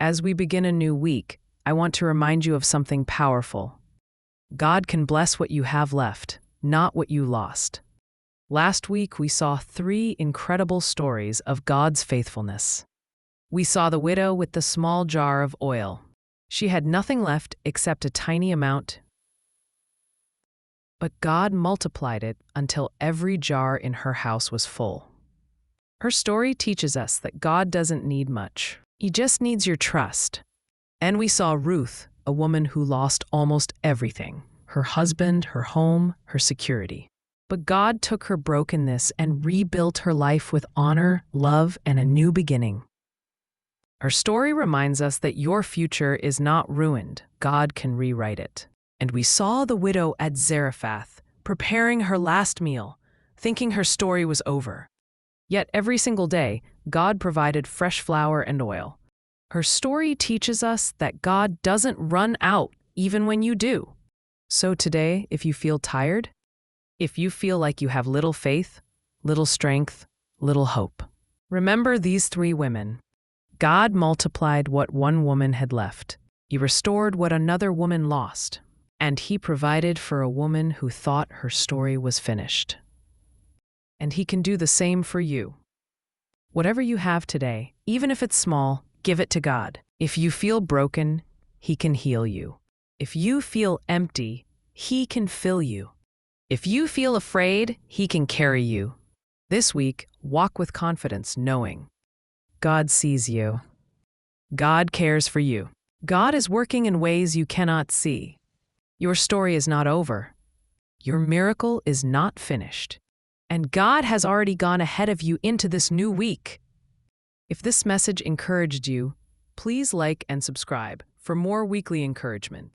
As we begin a new week, I want to remind you of something powerful. God can bless what you have left, not what you lost. Last week, we saw 3 incredible stories of God's faithfulness. We saw the widow with the small jar of oil. She had nothing left except a tiny amount, but God multiplied it until every jar in her house was full. Her story teaches us that God doesn't need much. He just needs your trust. And we saw Ruth, a woman who lost almost everything: her husband, her home, her security. But God took her brokenness and rebuilt her life with honor, love, and a new beginning. Her story reminds us that your future is not ruined. God can rewrite it. And we saw the widow at Zarephath, preparing her last meal, thinking her story was over. Yet every single day, God provided fresh flour and oil. Her story teaches us that God doesn't run out even when you do. So today, if you feel tired, if you feel like you have little faith, little strength, little hope, remember these 3 women. God multiplied what one woman had left. He restored what another woman lost. And He provided for a woman who thought her story was finished. And He can do the same for you. Whatever you have today, even if it's small, give it to God. If you feel broken, He can heal you. If you feel empty, He can fill you. If you feel afraid, He can carry you. This week, walk with confidence, knowing God sees you. God cares for you. God is working in ways you cannot see. Your story is not over. Your miracle is not finished. And God has already gone ahead of you into this new week. If this message encouraged you, please like and subscribe for more weekly encouragement.